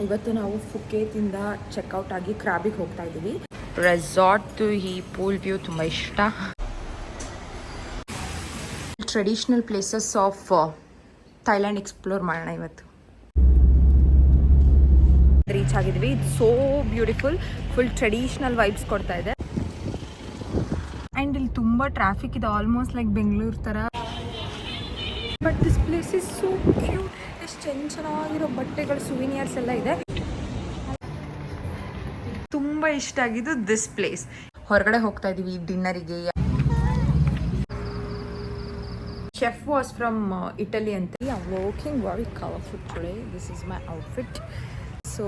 ಇವತ್ತು ನಾವು ಫುಕೇತಿಂದ ಚೆಕ್ಔಟ್ ಆಗಿ ಕ್ರಾಬಿಗೆ ಹೋಗ್ತಾ ಇದ್ದೀವಿ. ರೆಸಾರ್ಟ್ ಈ ಪೂಲ್ ವ್ಯೂ ತುಂಬ ಇಷ್ಟ. Traditional places of Thailand explore ಮಾಡೋಣ ಇವತ್ತು. ರೀಚ್ ಆಗಿದ್ವಿ. It's so beautiful, full traditional vibes ಕೊಡ್ತಾ ಇದೆ. ಆ್ಯಂಡ್ ಇಲ್ಲಿ ತುಂಬ ಟ್ರಾಫಿಕ್ ಇದೆ, ಆಲ್ಮೋಸ್ಟ್ ಲೈಕ್ ಬೆಂಗಳೂರು ಥರ. But this place is so cute. ಎಷ್ಟು ಚೆನ್ನಾಗಿರೋ ಬಟ್ಟೆಗಳು, ಸುವಿನಿಯರ್ಸ್ ಎಲ್ಲ ಇದೆ. ತುಂಬ ಇಷ್ಟ ಆಗಿದ್ದು ದಿಸ್ ಪ್ಲೇಸ್. ಹೊರಗಡೆ ಹೋಗ್ತಾ ಇದೀವಿ ಡಿನ್ನರಿಗೆ. ಚೆಫ್ ವಾಸ್ ಫ್ರಮ್ ಇಟಲಿ ಅಂತ. Working very colourful today. This is my outfit. So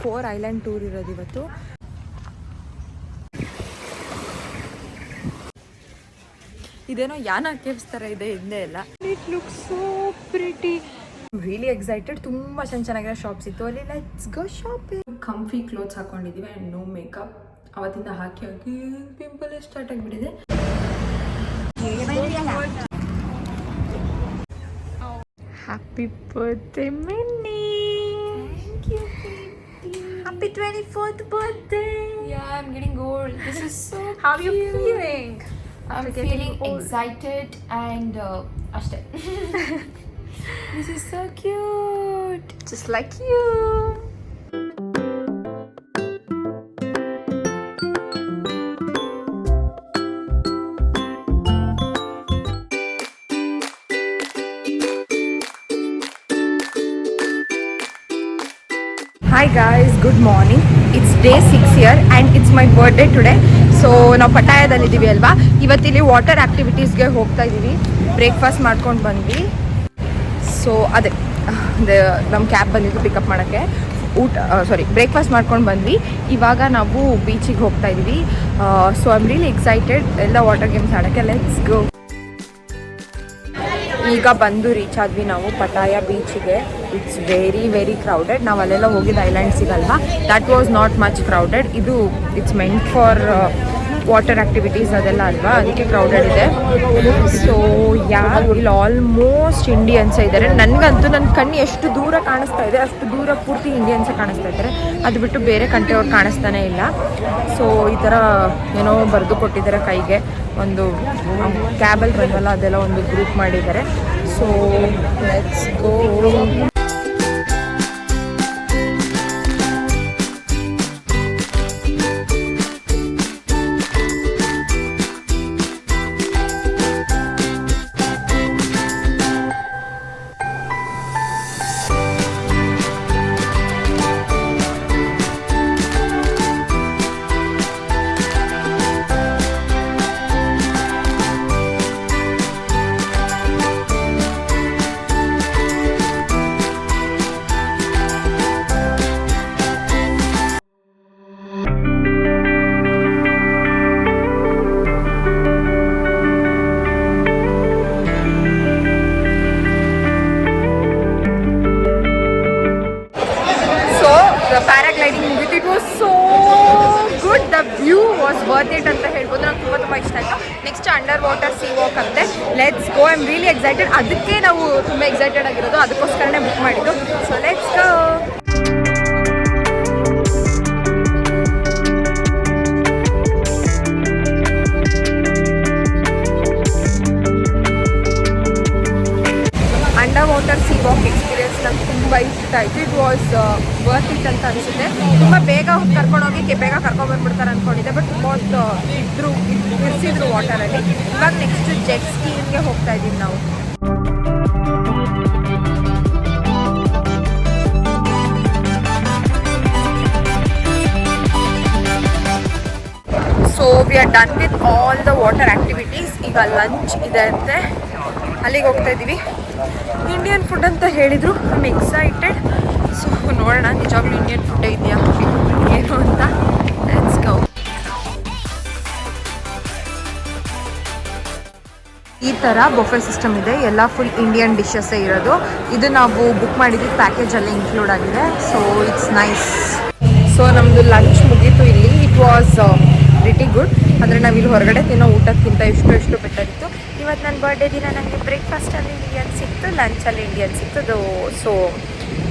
4 island tour ಇರೋದು ಇವತ್ತು. ಇದೇನೋ ಯಾನ ಕೇವ್ಸ್ ಥರ ಇದೆ ಹಿಂದೆ ಎಲ್ಲ. It looks so pretty. Really excited. ತುಂಬ ಚೆನ್ನಾಗಿರೋ ಶಾಪ್ಸ್ ಇತ್ತು ಅಲ್ಲಿ. Let's go shopping. Comfy clothes ಹಾಕೊಂಡಿದ್ದೀವಿ ಆ್ಯಂಡ್ ನೋ ಮೇಕಪ್. ಅವತ್ತಿಂದ ಹಾಕಿ ಹಾಕಿ ಪಿಂಪಲ್ ಸ್ಟಾರ್ಟ್ ಆಗಿಬಿಟ್ಟಿದೆ. Happy birthday Minnie. Thank you. Happy 24th birthday. Yeah, I'm getting old. This is so How are you feeling? I'm feeling excited and ashte. This is so cute. Just like you. Hi guys, good morning. It's day 6 here and it's my birthday today. So ನಾವು ಪಟಾಯದಲ್ಲಿದ್ದೀವಿ ಅಲ್ವಾ. ಇವತ್ತಿಲ್ಲಿ water ಆ್ಯಕ್ಟಿವಿಟೀಸ್ಗೆ ಹೋಗ್ತಾ ಇದ್ದೀವಿ. Breakfast ಮಾಡ್ಕೊಂಡು ಬಂದ್ವಿ. So ಅದೇ ನಮ್ಮ cab ಬಂದಿದ್ದು pickup ಮಾಡೋಕ್ಕೆ. ಬ್ರೇಕ್ಫಾಸ್ಟ್ ಮಾಡ್ಕೊಂಡು ಬಂದ್ವಿ. ಇವಾಗ ನಾವು ಬೀಚಿಗೆ ಹೋಗ್ತಾ ಇದ್ದೀವಿ. So I am really excited ಎಲ್ಲ ವಾಟರ್ ಗೇಮ್ಸ್ ಆಡೋಕ್ಕೆ. Let's go. ಈಗ ಬಂದು ರೀಚ್ ಆದ್ವಿ ನಾವು ಪಟಾಯ ಬೀಚಿಗೆ. It's very crowded. ನಾವು ಅಲ್ಲೆಲ್ಲ ಹೋಗಿದ್ದು ಐಲ್ಯಾಂಡ್ ಸಿಗಲ್ವಾ, that was not much crowded. ಇದು it's meant for water activities ಅದೆಲ್ಲ ಅಲ್ವಾ, ಅದಕ್ಕೆ ಕ್ರೌಡೆಡ್ ಇದೆ. ಸೊ ಇಲ್ಲಿ ಆಲ್ಮೋಸ್ಟ್ ಇಂಡಿಯನ್ಸೇ ಇದ್ದಾರೆ. ನನಗಂತೂ ನನ್ನ ಕಣ್ಣು ಎಷ್ಟು ದೂರ ಕಾಣಿಸ್ತಾ ಇದೆ ಅಷ್ಟು ದೂರ ಪೂರ್ತಿ ಇಂಡಿಯನ್ಸೇ ಕಾಣಿಸ್ತಾ ಇದ್ದಾರೆ. ಅದು ಬಿಟ್ಟು ಬೇರೆ ಕಂಟ್ರಿಯವ್ರು ಕಾಣಿಸ್ತಾನೆ ಇಲ್ಲ. ಸೊ ಈ ಥರ ಏನೋ ಬರೆದು ಕೊಟ್ಟಿದ್ದಾರೆ ಕೈಗೆ. ಒಂದು ಕ್ಯಾಬಲ್ಲಿ ಬಂದಲ್ಲ ಅದೆಲ್ಲ ಒಂದು ಗ್ರೂಪ್ ಮಾಡಿದ್ದಾರೆ. So let's go. ಪ್ಯಾರಾಗ್ಲೈಡಿಂಗ್ ಮುಗಿತು. It was so good. The view was worth it ಅಂತ ಹೇಳ್ಬೋದು. ನಂಗೆ ತುಂಬ ಇಷ್ಟ ಆಯಿತು. Next under water sea walk ಅಂತೆ. Let's go. I am really excited. ಅದಕ್ಕೆ ನಾವು ತುಂಬ ಎಕ್ಸೈಟೆಡ್ ಆಗಿರೋದು, ಅದಕ್ಕೋಸ್ಕರನೇ ಬುಕ್ ಮಾಡಿದ್ದು. So let's go. Under water sea walk experience ನಂಗೆ ತುಂಬ ಇಷ್ಟ ಆಯಿತು. ಇಟ್ ವಾಸ್ ವರ್ತ್ ಇಟ್ ಅಂತ ಅನಿಸುತ್ತೆ. ತುಂಬ ಬೇಗ ಕರ್ಕೊಂಡೋಗಿ ಬೇಗ ಕರ್ಕೊಂಡ್ಬಂದ್ಬಿಡ್ತಾರೆ ಅಂದ್ಕೊಂಡಿದ್ದೆ, ಬಟ್ ತುಂಬ ಇರಿಸಿದ್ರು ವಾಟರಲ್ಲಿ. ಇವಾಗ ನೆಕ್ಸ್ಟ್ ಜೆಟ್ ಸ್ಕೀಯಿಂಗ್ಗೆ ಹೋಗ್ತಾ ಇದ್ದೀವಿ ನಾವು. So we are done with all the water activities. ಈಗ ಲಂಚ್ ಇದೆ ಅಂತೆ, ಅಲ್ಲಿಗೆ ಹೋಗ್ತಾ ಇದ್ದೀವಿ. ಇಂಡಿಯನ್ ಫುಡ್ ಅಂತ ಹೇಳಿದರು. I am excited. ಸೊ ನೋಡೋಣ ನಿಜವಾಗ್ಲೂ ಇಂಡಿಯನ್ ಫುಡ್ ಇದೆಯಾ ಏನು ಅಂತ. Let's go. ಈ ಥರ ಬೊಫೆ ಸಿಸ್ಟಮ್ ಇದೆ. ಎಲ್ಲ ಫುಲ್ ಇಂಡಿಯನ್ ಡಿಶಸ್ಸೇ ಇರೋದು. ಇದು ನಾವು ಬುಕ್ ಮಾಡಿದ್ದು ಪ್ಯಾಕೇಜಲ್ಲಿ ಇನ್ಕ್ಲೂಡ್ ಆಗಿದೆ. So it's nice. ಸೊ ನಮ್ಮದು ಲಂಚ್ ಮುಗೀತು ಇಲ್ಲಿ. It was pretty good. ಅಂದರೆ ನಾವಿಲ್ಲಿ ಹೊರಗಡೆ ತಿನ್ನೋ ಊಟಕ್ಕಿಂತ ಎಷ್ಟು ಬೆಟರ್ ಇತ್ತು. ಇವತ್ತು ನನ್ನ ಬರ್ಡೇ ದಿನ ನನಗೆ ಬ್ರೇಕ್ಫಾಸ್ಟಲ್ಲಿ ಇಂಡಿಯನ್ ಸಿಕ್ತು, ಲಂಚಲ್ಲಿ ಇಂಡಿಯನ್ ಸಿಕ್ತು. So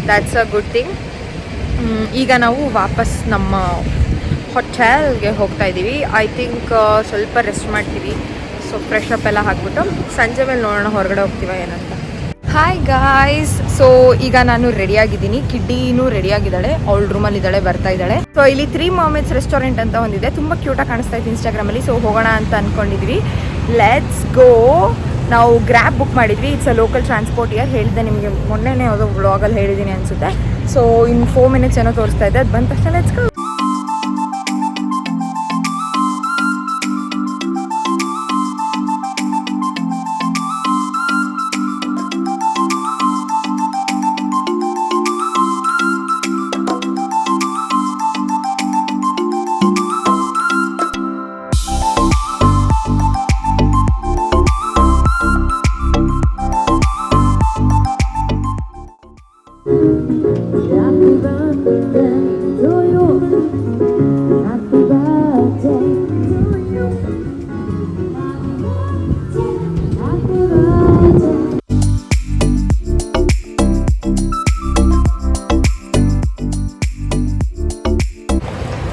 that's a good thing. ಈಗ ನಾವು ವಾಪಸ್ ನಮ್ಮ ಹೋಟೆಲ್ಗೆ ಹೋಗ್ತಾ ಇದ್ದೀವಿ. ಐ ಥಿಂಕ್ ಸ್ವಲ್ಪ ರೆಸ್ಟ್ ಮಾಡ್ತೀವಿ. ಸೊ ಫ್ರೆಶ್ ಅಪ್ ಎಲ್ಲ ಹಾಕ್ಬಿಟ್ಟು ಸಂಜೆ ಮೇಲೆ ನೋಡೋಣ ಹೊರಗಡೆ ಹೋಗ್ತೀವ ಏನಂತ. ಹಾಯ್ ಗಾಯ್ಸ್, ಸೊ ಈಗ ನಾನು ರೆಡಿಯಾಗಿದ್ದೀನಿ. ಕಿಡ್ಡಿನೂ ರೆಡಿಯಾಗಿದ್ದಾಳೆ, ಅವಳ ರೂಮಲ್ಲಿದ್ದಾಳೆ, ಬರ್ತಾ ಇದ್ದಾಳೆ. ಸೊ ಇಲ್ಲಿ 3 Mermaids ರೆಸ್ಟೋರೆಂಟ್ ಅಂತ ಒಂದಿದೆ, ತುಂಬ ಕ್ಯೂಟಾಗಿ ಕಾಣಿಸ್ತಾ ಇತ್ತು ಇನ್ಸ್ಟಾಗ್ರಾಮಲ್ಲಿ. ಸೊ ಹೋಗೋಣ ಅಂತ ಅಂದ್ಕೊಂಡಿದ್ವಿ. Let's go. ನಾವು ಗ್ರ್ಯಾಬ್ ಬುಕ್ ಮಾಡಿದ್ವಿ. It's a local transport year. ಹೇಳಿದ್ದೆ ನಿಮಗೆ ಮೊನ್ನೆನೇ ಯಾವುದೋ ವ್ಲಾಗಲ್ಲಿ ಹೇಳಿದ್ದೀನಿ ಅನಿಸುತ್ತೆ. ಸೊ ಇನ್ 4 minutes ಏನೋ ತೋರಿಸ್ತಾ ಇದೆ. ಅದು ಬಂದ ತಕ್ಷಣ let's go.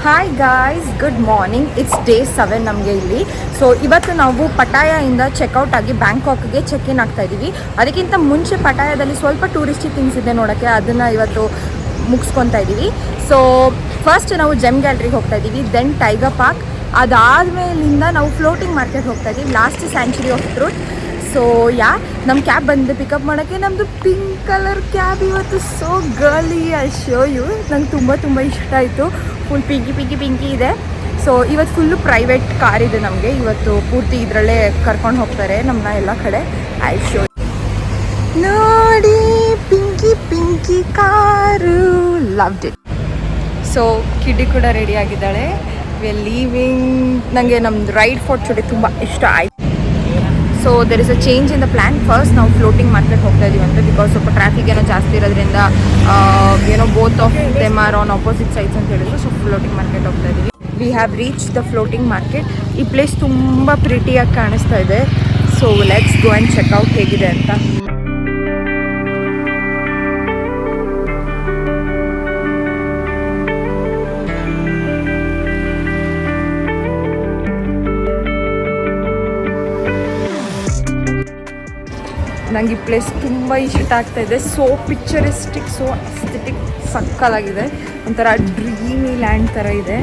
Hi guys, good morning. It's day 7 ನಮಗೆ ಇಲ್ಲಿ. ಸೊ ಇವತ್ತು ನಾವು ಪಟಾಯಿಂದ ಚೆಕ್ಔಟ್ ಆಗಿ ಬ್ಯಾಂಕಾಕ್ಗೆ ಚೆಕ್ ಇನ್ ಆಗ್ತಾ ಇದ್ದೀವಿ. ಅದಕ್ಕಿಂತ ಮುಂಚೆ ಪಟಾಯದಲ್ಲಿ ಸ್ವಲ್ಪ ಟೂರಿಸ್ಟಿ ಥಿಂಗ್ಸ್ ಇದೆ ನೋಡೋಕ್ಕೆ, ಅದನ್ನು ಇವತ್ತು ಮುಗಿಸ್ಕೊತಾ ಇದ್ದೀವಿ. ಸೊ ಫಸ್ಟ್ ನಾವು ಜೆಮ್ ಗ್ಯಾಲರಿಗೆ ಹೋಗ್ತಾ ಇದ್ದೀವಿ, ದೆನ್ ಟೈಗರ್ ಪಾರ್ಕ್, ಅದಾದಮೇಲಿಂದ ನಾವು ಫ್ಲೋಟಿಂಗ್ ಮಾರ್ಕೆಟ್ ಹೋಗ್ತಾ ಇದ್ದೀವಿ, last sanctuary of truth. So ನಮ್ಮ ಕ್ಯಾಬ್ ಬಂದಿದೆ ಪಿಕಪ್ ಮಾಡೋಕ್ಕೆ. ನಮ್ಮದು ಪಿಂಕ್ ಕಲರ್ ಕ್ಯಾಬ್ ಇವತ್ತು. So girly, I show you. ನಂಗೆ ತುಂಬ ಇಷ್ಟ ಆಯಿತು. ಫುಲ್ ಪಿಂಕಿ ಇದೆ. ಸೊ ಇವತ್ತು ಫುಲ್ಲು ಪ್ರೈವೇಟ್ ಕಾರ್ ಇದೆ ನಮಗೆ. ಇವತ್ತು ಪೂರ್ತಿ ಇದರಲ್ಲೇ ಕರ್ಕೊಂಡು ಹೋಗ್ತಾರೆ ನಮ್ಮನ್ನ ಎಲ್ಲ ಕಡೆ. ಐ ಶೋ ನೋಡಿ, pinky car. Loved it. So kiddie ಕೂಡ ರೆಡಿ ಆಗಿದ್ದಾಳೆ. We are leaving. ನನಗೆ ನಮ್ಮದು ರೈಡ್ ಫೋರ್ಟ್ ಜೊತೆ ತುಂಬ ಇಷ್ಟ ಆಯಿತು. So there is a change in the plan. First ನಾವು ಫ್ಲೋಟಿಂಗ್ ಮಾರ್ಕೆಟ್ ಹೋಗ್ತಾ ಇದೀವಿ ಅಂತ, ಬಿಕಾಸ್ ಸ್ವಲ್ಪ ಟ್ರಾಫಿಕ್ ಏನೋ ಜಾಸ್ತಿ ಇರೋದ್ರಿಂದ both of them are on opposite sides ಅಂತ ಹೇಳಿದ್ರು. ಸೊ ಫ್ಲೋಟಿಂಗ್ ಮಾರ್ಕೆಟ್ ಹೋಗ್ತಾ ಇದೀವಿ. We have reach the floating market. ಈ ಪ್ಲೇಸ್ ತುಂಬ ಪ್ರಿಟಿಯಾಗಿ ಕಾಣಿಸ್ತಾ ಇದೆ. So let's go and check out ಹೇಗಿದೆ ಅಂತ. ನಂಗೆ ಈ ಪ್ಲೇಸ್ ತುಂಬ ಇಷ್ಟ ಆಗ್ತಾ ಇದೆ. ಸೋ ಪಿಕ್ಚರಿಸ್ಟಿಕ್, ಸೋ ಅಸ್ಥೆಟಿಕ್, ಸಕ್ಕತ್ತಾಗಿದೆ. ಒಂಥರ ಡ್ರೀಮಿ ಲ್ಯಾಂಡ್ ಥರ ಇದೆ.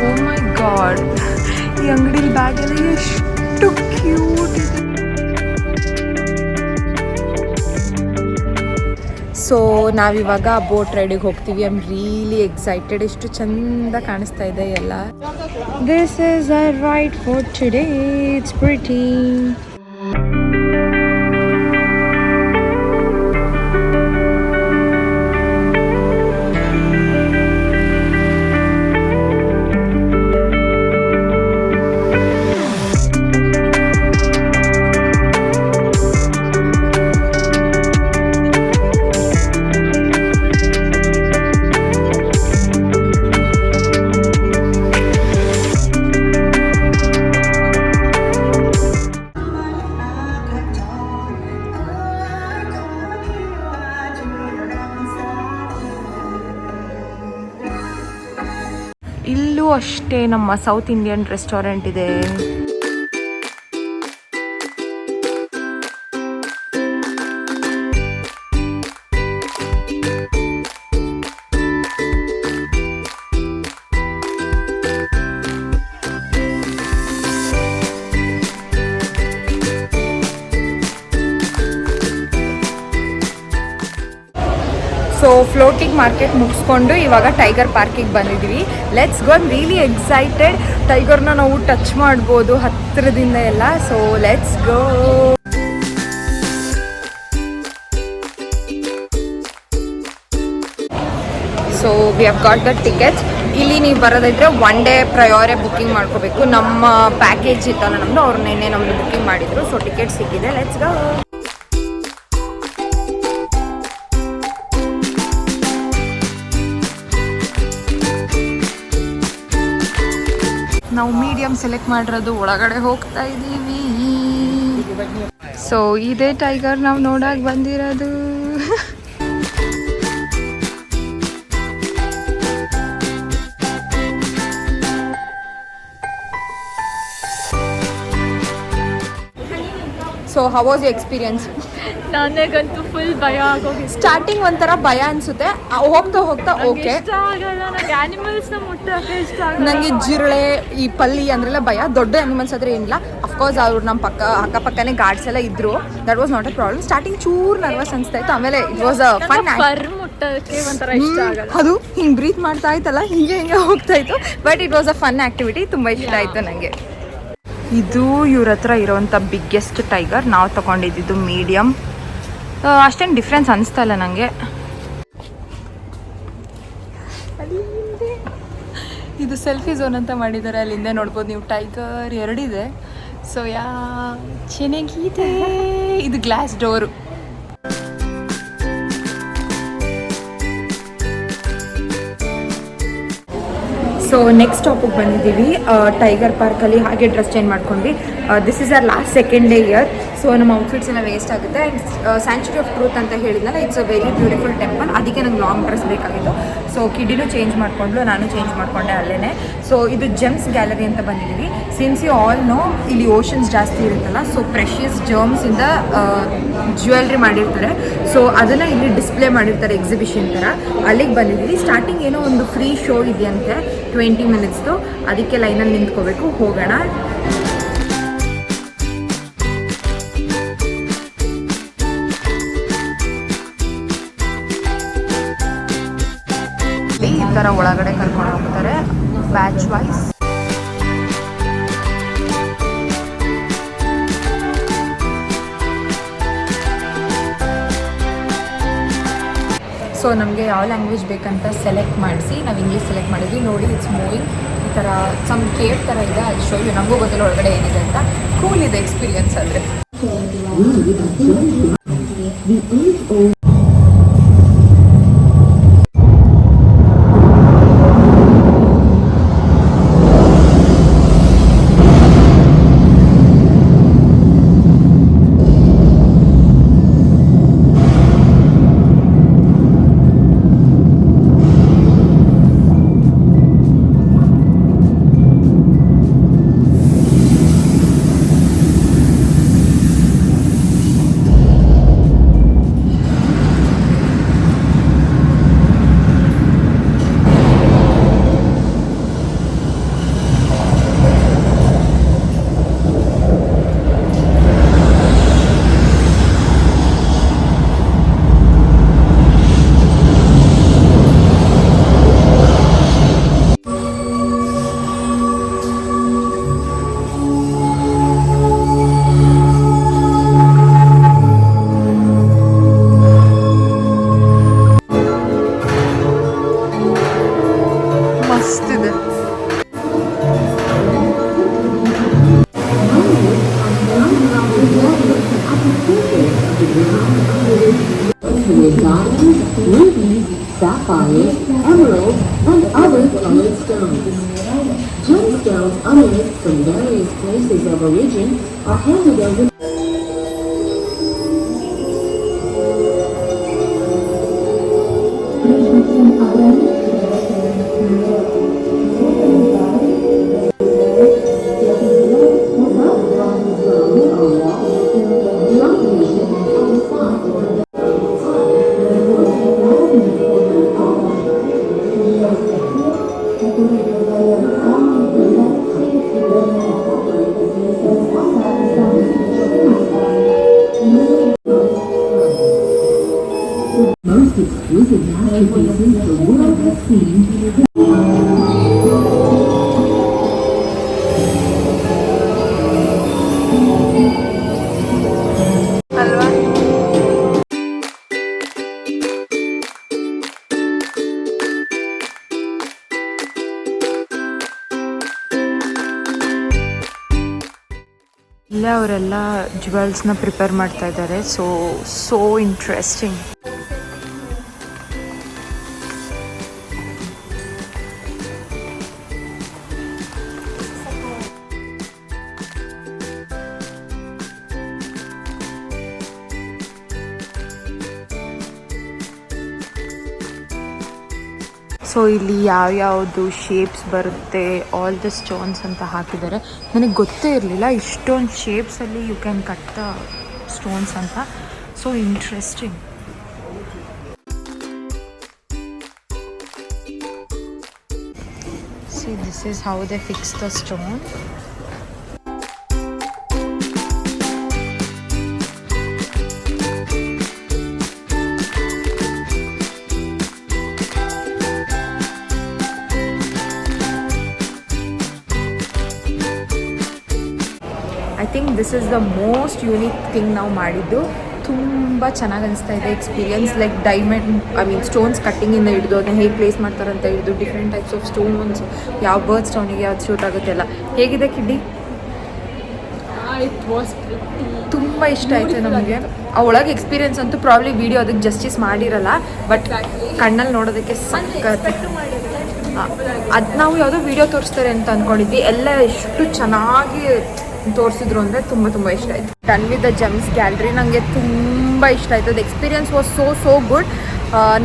ಓ ಮೈ ಗಾಡ್, ಈ ಅಂಗಡಿಲಿ ಬ್ಯಾಗೆಲ್ಲ ಎಷ್ಟು ಕ್ಯೂಟ್ ಇದೆ. ಸೊ ನಾವಿವಾಗ ಬೋಟ್ ರೈಡಿಗೆ ಹೋಗ್ತೀವಿ. I am really excited. ಎಷ್ಟು ಚಂದ ಕಾಣಿಸ್ತಾ ಇದೆ ಎಲ್ಲ. This is a ride for today. It's pretty. ಇಲ್ಲೂ ಅಷ್ಟೇ ನಮ್ಮ ಸೌತ್ ಇಂಡಿಯನ್ ರೆಸ್ಟೋರೆಂಟ್ ಇದೆ. ಸೊ ಫ್ಲೋಟಿಂಗ್ ಮಾರ್ಕೆಟ್ ಮುಗಿಸ್ಕೊಂಡು ಇವಾಗ ಟೈಗರ್ ಪಾರ್ಕಿಗೆ ಬಂದಿದ್ದೀವಿ. Let's go. I'm really excited. ಟೈಗರ್ನ ನಾವು ಟಚ್ ಮಾಡ್ಬೋದು ಹತ್ತಿರದಿಂದ ಎಲ್ಲ. So let's go. So we have got the tickets. ಇಲ್ಲಿ ನೀವು ಬರೋದಿದ್ರೆ 1 day ಪ್ರಯೋರೇ ಬುಕ್ಕಿಂಗ್ ಮಾಡ್ಕೋಬೇಕು. ನಮ್ಮ ಪ್ಯಾಕೇಜ್ ಇತ್ತಲ್ಲ ನಮ್ಮದು, ಅವ್ರು ನೆನ್ನೆ ನಮ್ಮದು ಬುಕ್ಕಿಂಗ್ ಮಾಡಿದರು. ಸೊ ಟಿಕೆಟ್ ಸಿಕ್ಕಿದೆ. Let's go. ನಾವು ಮೀಡಿಯಂ ಸೆಲೆಕ್ಟ್ ಮಾಡಿರೋದು. ಒಳಗಡೆ ಹೋಗ್ತಾ ಇದ್ದೀವಿ. ಸೊ ಸೊ ಇದೇ ಟೈಗರ್ ನಾವು ನೋಡಕ್ಕೆ ಬಂದಿರೋದು. So how was you experience? ನನಗಂತೂ ಫುಲ್ ಭಯ ಆಗೋಗಿ ಸ್ಟಾರ್ಟಿಂಗ್ ಒಂಥರ ಭಯ ಅನ್ಸುತ್ತೆ, ಹೋಗ್ತಾ ಹೋಗ್ತಾ ಓಕೆ. ಇಷ್ಟ ಆಗಲ್ಲ, ನನಗೆ ಆ್ಯನಿಮಲ್ಸ್ನ ಮುಟ್ಟೋಕೆ ಇಷ್ಟ ಆಗಲ್ಲ. ನನಗೆ ಜಿರಳೆ, ಈ ಪಲ್ಲಿ ಅಂದ್ರೆಲ್ಲ ಭಯ. ದೊಡ್ಡ ಆನಿಮಲ್ಸ್ ಆದರೆ ಏನಿಲ್ಲ. ಅಫ್ಕೋರ್ಸ್ ಅವ್ರು ನಮ್ಮ ಅಕ್ಕಪಕ್ಕನೇ ಗಾರ್ಡ್ಸ್ ಎಲ್ಲ ಇದ್ರು, that was not a problem. Starting ಚೂರು ನರ್ವಸ್ ಅನಿಸ್ತಾ ಇತ್ತು, ಆಮೇಲೆ it was a fun. Fur ಮುಟ್ಟೋಕ್ಕೆ ಒಂಥರ ಇಷ್ಟ ಆಗಲ್ಲ. ಅದು ಹಿಂಗೆ ಬ್ರೀತ್ ಮಾಡ್ತಾ ಇತ್ತಲ್ಲ, ಹಿಂಗೆ ಹೋಗ್ತಾ ಇತ್ತು. But it was a fun activity, ತುಂಬ ಇಷ್ಟ ಆಯಿತು ನನಗೆ. ಇದು ಇವ್ರ ಹತ್ರ ಇರೋವಂಥ ಬಿಗ್ಗೆಸ್ಟ್ ಟೈಗರ್. ನಾವು ತೊಗೊಂಡಿದ್ದು ಮೀಡಿಯಮ್. ಅಷ್ಟೇನು ಡಿಫ್ರೆನ್ಸ್ ಅನಿಸ್ತಾ ಇಲ್ಲ ನನಗೆ. ಇದು ಸೆಲ್ಫಿ ಝೋನ್ ಅಂತ ಮಾಡಿದ್ದಾರೆ, ಅಲ್ಲಿಂದ ನೋಡ್ಬೋದು ನೀವು. ಟೈಗರ್ ಎರಡಿದೆ. ಸೊ ಚೆನ್ನಾಗಿದೆ. ಇದು ಗ್ಲಾಸ್ ಡೋರು. ಸೊ ನೆಕ್ಸ್ಟ್ ಟಾಪಿಗೆ ಬಂದಿದ್ದೀವಿ. ಟೈಗರ್ ಪಾರ್ಕಲ್ಲಿ ಹಾಗೆ ಡ್ರೆಸ್ ಚೇಂಜ್ ಮಾಡ್ಕೊಂಡ್ವಿ. This is our last second day year. So ನಮ್ಮ ಔಟ್ಫಿಟ್ಸ್ ಎಲ್ಲ ವೇಸ್ಟ್ ಆಗುತ್ತೆ. ಆ್ಯಂಡ್ ಸ್ಯಾಂಚುರಿ ಆಫ್ ಟ್ರೂತ್ ಅಂತ ಹೇಳಿದ್ನಲ್ಲ, it's a very beautiful temple. ಅದಕ್ಕೆ ನಂಗೆ ಲಾಂಗ್ ಡ್ರೆಸ್ ಬೇಕಾಗಿತ್ತು. ಸೊ ಕಿಡಿನೂ ಚೇಂಜ್ ಮಾಡಿಕೊಂಡ್ಲು, ನಾನು ಚೇಂಜ್ ಮಾಡಿಕೊಂಡೆ ಅಲ್ಲೇ. ಸೊ ಇದು ಜೆಮ್ಸ್ ಗ್ಯಾಲರಿ ಅಂತ ಬಂದಿದ್ದೀವಿ. ಸಿನ್ಸ್ ಯು ಆಲ್ ನೋ, ಇಲ್ಲಿ ಓಷನ್ಸ್ ಜಾಸ್ತಿ ಇರುತ್ತಲ್ಲ, ಸೊ ಪ್ರೆಷಿಯಸ್ ಜರ್ಮ್ಸಿಂದ ಜ್ಯುವೆಲ್ರಿ ಮಾಡಿರ್ತಾರೆ. ಸೊ ಅದನ್ನು ಇಲ್ಲಿ ಡಿಸ್ಪ್ಲೇ ಮಾಡಿರ್ತಾರೆ ಎಕ್ಸಿಬಿಷನ್ ಥರ. ಅಲ್ಲಿಗೆ ಬಂದಿದ್ದೀವಿ. ಸ್ಟಾರ್ಟಿಂಗ್ ಏನೋ ಒಂದು ಫ್ರೀ ಶೋ ಇದೆಯಂತೆ 20 ಮಿನಿಟ್ಸ್ದು, ಅದಕ್ಕೆ ಲೈನಲ್ಲಿ ನಿಂತ್ಕೋಬೇಕು. ಹೋಗೋಣ. ಈ ಥರ ಒಳಗಡೆ ಕರ್ಕೊಂಡು ಹೋಗ್ತಾರೆ ಬ್ಯಾಚ್ ವೈಸ್. ಸೊ ನಮಗೆ ಯಾವ ಲ್ಯಾಂಗ್ವೇಜ್ ಬೇಕಂತ ಸೆಲೆಕ್ಟ್ ಮಾಡಿಸಿ ನಾವು ಇಂಗ್ಲೀಷ್ ಸೆಲೆಕ್ಟ್ ಮಾಡಿದ್ವಿ. ನೋಡಿ, ಇಟ್ಸ್ ಮೂವಿಂಗ್. ಈ ಥರ ಸಮ್ ಕೇವ್ ಥರ ಇದೆ. ಅದು ಶೋ ಯು. ನಮಗೂ ಗೊತ್ತಿಲ್ಲ ಒಳಗಡೆ ಏನಿದೆ ಅಂತ. ಕೂಲ್ ಇದೆ ಎಕ್ಸ್ಪೀರಿಯನ್ಸ್ ಆದರೆ. sapphires, emeralds, and other colored stones. Gemstones unearthed from various places of origin are handed over. Most exclusive masterpieces the world has seen. ಇಲ್ಲೇ ಅವರೆಲ್ಲ ಜ್ಯುವೆಲ್ಸ್ನ ಪ್ರಿಪೇರ್ ಮಾಡ್ತಾ ಇದ್ದಾರೆ. So interesting. ಸೊ ಇಲ್ಲಿ ಯಾವ್ಯಾವುದು ಶೇಪ್ಸ್ ಬರುತ್ತೆ ಆಲ್ ದ ಸ್ಟೋನ್ಸ್ ಅಂತ ಹಾಕಿದ್ದಾರೆ. ನನಗೆ ಗೊತ್ತೇ ಇರಲಿಲ್ಲ ಇಷ್ಟೊಂದು ಶೇಪ್ಸಲ್ಲಿ you can cut the stones ಅಂತ. So interesting. See, this is how they fix the stone. I think this is the most unique thing ನಾವು ಮಾಡಿದ್ದು. ತುಂಬ ಚೆನ್ನಾಗಿ ಅನಿಸ್ತಾ ಇದೆ ಎಕ್ಸ್ಪೀರಿಯನ್ಸ್. ಲೈಕ್ ಡೈಮಂಡ್ ಸ್ಟೋನ್ಸ್ ಕಟ್ಟಿಂಗಿಂದ ಹಿಡಿದು ಅದನ್ನ ಹೇಗೆ ಪ್ಲೇಸ್ ಮಾಡ್ತಾರಂತ ಹಿಡಿದು ಡಿಫ್ರೆಂಟ್ ಟೈಪ್ಸ್ ಆಫ್ ಸ್ಟೋನ್ಸ್, ಯಾವ ಬರ್ಡ್ ಸ್ಟೋನಿಗೆ ಯಾವ್ದು ಶೂಟ್ ಆಗುತ್ತೆ ಎಲ್ಲ. ಹೇಗಿದೆ ಕಿಡ್ಡಿ? ಇಟ್ ವಾಸ್ ತುಂಬ ಇಷ್ಟ ಆಯಿತು ನಮಗೆ. ಆ ಒಳಗೆ ಎಕ್ಸ್ಪೀರಿಯನ್ಸ್ ಅಂತೂ ಪ್ರಾಬ್ಲಿ ವಿಡಿಯೋ ಅದಕ್ಕೆ ಜಸ್ಟಿಸ್ ಮಾಡಿರಲ್ಲ, ಬಟ್ ಕಣ್ಣಲ್ಲಿ ನೋಡೋದಕ್ಕೆ ಸಖತ್. ಅದು ನಾವು ಯಾವುದೋ ವಿಡಿಯೋ ತೋರಿಸ್ತಾರೆ ಅಂತ ಅಂದ್ಕೊಂಡಿದ್ವಿ, ಎಲ್ಲ ಎಷ್ಟು ಚೆನ್ನಾಗಿ ತೋರಿಸಿದ್ರು ಅಂದರೆ ತುಂಬ ಇಷ್ಟ ಆಯಿತು. Done with the gems gallery ನನಗೆ ತುಂಬ ಇಷ್ಟ ಆಯಿತು. ಅದು ಎಕ್ಸ್ಪೀರಿಯನ್ಸ್ ವಾಸ್ ಸೋ ಗುಡ್.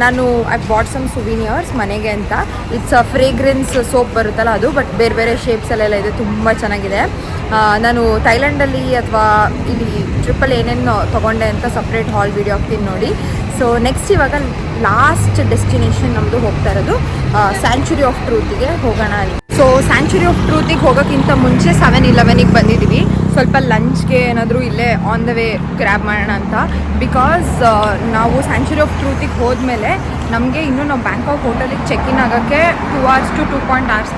ನಾನು ಐ ಬಾಟ್ ಸಮ್ ಸುವಿನಿಯರ್ಸ್ ಮನೆಗೆ ಅಂತ. ಇಟ್ಸ್ ಫ್ರೇಗ್ರೆನ್ಸ್ ಸೋಪ್ ಬರುತ್ತಲ್ಲ ಅದು, ಬಟ್ ಬೇರೆ ಶೇಪ್ಸಲ್ಲೆಲ್ಲ ಇದೆ, ತುಂಬ ಚೆನ್ನಾಗಿದೆ. ನಾನು ಥೈಲ್ಯಾಂಡಲ್ಲಿ ಅಥವಾ ಇಲ್ಲಿ ಟ್ರಿಪ್ಪಲ್ಲಿ ಏನೇನು ತೊಗೊಂಡೆ ಅಂತ ಸಪ್ರೇಟ್ ಹಾಲ್ ವೀಡಿಯೋ ಹಾಕ್ತೀನಿ ನೋಡಿ. ಸೊ ನೆಕ್ಸ್ಟ್ ಇವಾಗ ಲಾಸ್ಟ್ ಡೆಸ್ಟಿನೇಷನ್ ನಮ್ಮದು ಹೋಗ್ತಾ ಇರೋದು ಸ್ಯಾಂಚುರಿ ಆಫ್ ಟ್ರೂತಿಗೆ ಹೋಗೋಣ. ಸೊ ಸ್ಯಾಂಚುರಿ ಆಫ್ ಟ್ರೂತಿಗೆ ಹೋಗೋಕ್ಕಿಂತ ಮುಂಚೆ 7-Elevenಗೆ ಬಂದಿದ್ದೀವಿ. ಸ್ವಲ್ಪ ಲಂಚ್ಗೆ ಏನಾದರೂ ಇಲ್ಲೇ ಆನ್ ದ ವೇ ಗ್ರ್ಯಾಬ್ ಮಾಡೋಣ ಅಂತ. ಬಿಕಾಸ್ ನಾವು ಸ್ಯಾಂಚುರಿ ಆಫ್ ಟ್ರೂತಿಗೆ ಹೋದ್ಮೇಲೆ ನಮಗೆ ಇನ್ನೂ ನಾವು ಬ್ಯಾಂಕಾಕ್ ಹೋಟೆಲಿಗೆ ಚೆಕ್ ಇನ್ ಆಗೋಕ್ಕೆ 2 hours to 2.5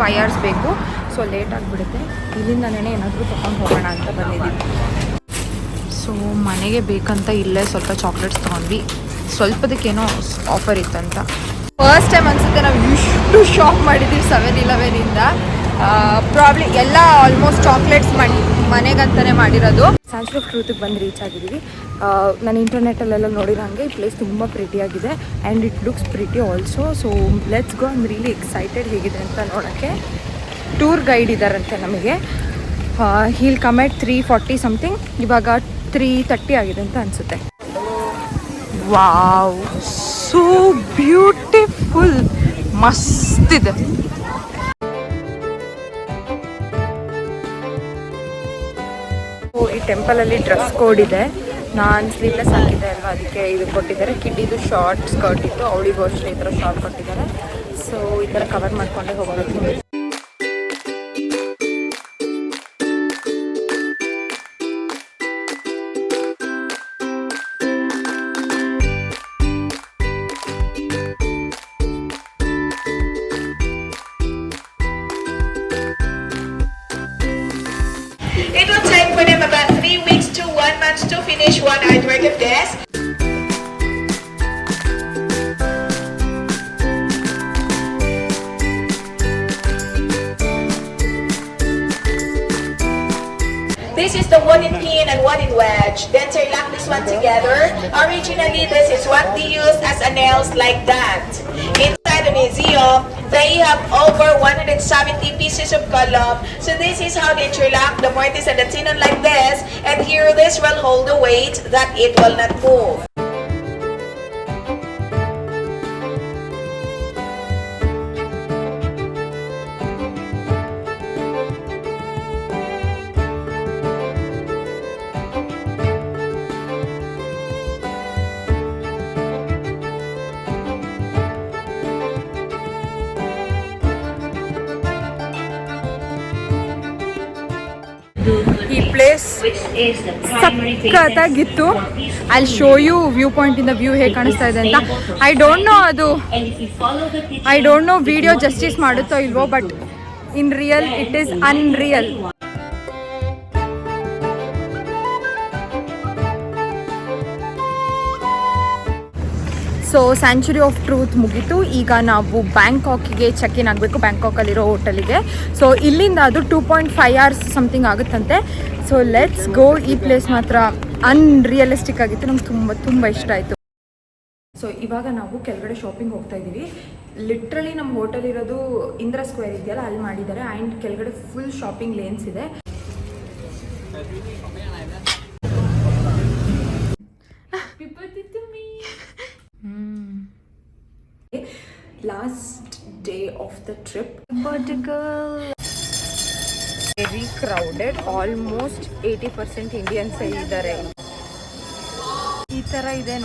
hours ಬೇಕು. ಸೊ ಲೇಟ್ ಆಗಿಬಿಡುತ್ತೆ. ಇಲ್ಲಿಂದನೇ ಏನಾದರೂ ತೊಗೊಂಡು ಹೋಗೋಣ ಅಂತ ಬಂದಿದ್ದೀವಿ. ಸೊ ಮನೆಗೆ ಬೇಕಂತ ಇಲ್ಲೇ ಸ್ವಲ್ಪ ಚಾಕ್ಲೇಟ್ಸ್ ತೊಗೊಂಡ್ವಿ. ಸ್ವಲ್ಪದಕ್ಕೇನೋ ಆಫರ್ ಇತ್ತಂತ. ಫಸ್ಟ್ ಟೈಮ್ ಅನಿಸುತ್ತೆ ನಾವು ಇಷ್ಟು ಶಾಪ್ ಮಾಡಿದ್ದೀವಿ 7-Elevenನಿಂದ. ಪ್ರಾಬ್ಲಿ ಎಲ್ಲ ಆಲ್ಮೋಸ್ಟ್ ಚಾಕ್ಲೇಟ್ಸ್ ಮನೆಗಂತಲೇ ಮಾಡಿರೋದು. ಸ್ಯಾಂಚುರಿ ಆಫ್ ಟ್ರೂತಿಗೆ ಬಂದು ರೀಚ್ ಆಗಿದ್ದೀವಿ. ನಾನು ಇಂಟರ್ನೆಟಲ್ಲೆಲ್ಲ ನೋಡಿರೋಂಗೆ ಈ ಪ್ಲೇಸ್ ತುಂಬ ಪ್ರಿಟಿಯಾಗಿದೆ and it looks pretty also. So let's go. I'm really excited ಹೇಗಿದೆ ಅಂತ ನೋಡೋಕ್ಕೆ. ಟೂರ್ ಗೈಡ್ ಇದ್ದಾರಂತೆ ನಮಗೆ. He'll come at 3:40 something. ಇವಾಗ 3:30 ಆಗಿದೆ ಅಂತ ಅನಿಸುತ್ತೆ. ವಾವ್, ಸೋ ಬ್ಯೂಟಿಫುಲ್, ಮಸ್ತಿದೆ. ಈ ಟೆಂಪಲಲ್ಲಿ ಡ್ರೆಸ್ ಕೋಡ್ ಇದೆ. ನಾನು ಸ್ಲೀವ್ಲೆಸ್ ಹಾಕಿದ್ದೆ ಅಲ್ವಾ, ಅದಕ್ಕೆ ಇದು ಕೊಟ್ಟಿದ್ದಾರೆ. ಕಿಡ್ಡಿದು ಶಾರ್ಟ್ ಸ್ಕರ್ಟ್ ಇತ್ತು, ಅವಳಿಗೂ ಅಷ್ಟೇ ಈ ಥರ ಶಾರ್ಟ್ ಕೊಟ್ಟಿದ್ದಾರೆ. ಸೊ ಈ ಥರ ಕವರ್ ಮಾಡ್ಕೊಂಡೆ ಹೋಗೋದು. It will take for them about 3 weeks to 1 month to finish 1 artwork of this. This is the one in pin and one in wedge. Then interlock this one together. Originally, this is what they use as a nails like that. Inside the museum, they have over 170 pieces of column. So this is how they interlock the mortise and the tenon like this. And here this will hold the weight that it will not move. ಈ place ಸಖತ್ತಾಗಿತ್ತು. I show you view point ಇಂದ view ಹೇಗೆ ಕಾಣಿಸ್ತಾ ಇದೆ ಅಂತ. I don't know video justice ಮಾಡುತ್ತೋ ಇಲ್ವೋ, but in real it is unreal. So sanctuary of truth ಮುಗೀತು. ಈಗ ನಾವು ಬ್ಯಾಂಕಾಕಿಗೆ ಚೆಕ್ ಇನ್ ಆಗಬೇಕು, ಬ್ಯಾಂಕಾಕಲ್ಲಿರೋ ಹೋಟೆಲಿಗೆ. ಸೊ ಇಲ್ಲಿಂದ ಅದು 2.5 hours ಸಮಥಿಂಗ್ ಆಗುತ್ತಂತೆ. So let's go. ಈ ಪ್ಲೇಸ್ ಮಾತ್ರ ಅನ್ರಿಯಲಿಸ್ಟಿಕ್ ಆಗಿತ್ತು, ನಮ್ಗೆ ತುಂಬ ಇಷ್ಟ ಆಯಿತು. ಸೊ ಇವಾಗ ನಾವು ಕೆಳಗಡೆ ಶಾಪಿಂಗ್ ಹೋಗ್ತಾ ಇದ್ದೀವಿ. ಲಿಟ್ರಲಿ ನಮ್ಮ ಹೋಟೆಲ್ ಇರೋದು ಇಂದ್ರ ಸ್ಕ್ವೇರ್ ಇದೆಯಲ್ಲ, ಅಲ್ಲಿ ಮಾಡಿದ್ದಾರೆ. ಆ್ಯಂಡ್ ಕೆಳಗಡೆ ಫುಲ್ ಶಾಪಿಂಗ್ ಲೇನ್ಸ್ ಇದೆ. Last day of the trip. Very crowded, almost 80% Indians ಇದ್ದಾರೆ. ಈ ತರ ಇದೆ.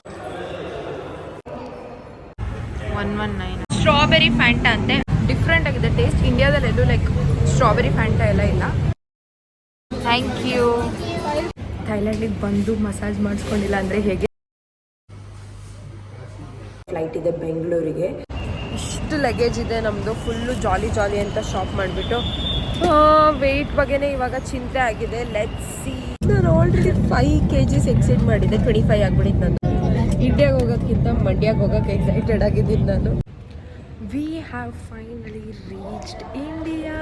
119 ಸ್ಟ್ರಾಬೆರಿ ಫ್ಯಾಂಟಾ ಅಂತೆ. ಡಿಫ್ರೆಂಟ್ ಆಗಿದೆ ಟೇಸ್ಟ್. ಇಂಡಿಯಾದಲ್ಲೆಲ್ಲೂ ಲೈಕ್ ಸ್ಟ್ರಾಬೆರಿ ಫ್ಯಾಂಟಾ ಎಲ್ಲ ಇಲ್ಲ. Thank you. ಥೈಲ್ಯಾಂಡಿಗೆ ಬಂದು ಮಸಾಜ್ ಮಾಡಿಸ್ಕೊಂಡಿಲ್ಲ ಅಂದರೆ ಹೇಗೆ? ಫ್ಲೈಟ್ ಇದೆ ಬೆಂಗಳೂರಿಗೆ. ಇಷ್ಟು ಲಗೇಜ್ ಇದೆ ನಮ್ಮದು. ಫುಲ್ಲು ಜಾಲಿ ಜಾಲಿ ಅಂತ ಶಾಪ್ ಮಾಡಿಬಿಟ್ಟು ವೆಯ್ಟ್ ಬಗ್ಗೆನೇ ಇವಾಗ ಚಿಂತೆ ಆಗಿದೆ. Let's see. ನಾನು ಆಲ್ರೆಡಿ 5 kgs ಎಕ್ಸಿಡ್ ಮಾಡಿದ್ದೆ. 25 ಆಗ್ಬಿಟ್ಟಿದ್ದು ನಾನು. ಇಂಡಿಯಾಗೆ ಹೋಗೋದಕ್ಕಿಂತ ಮಂಡ್ಯಾಗೆ ಹೋಗೋಕ್ಕೆ ಎಕ್ಸೈಟೆಡ್ ಆಗಿದ್ದೀನಿ ನಾನು. We have finally reached India.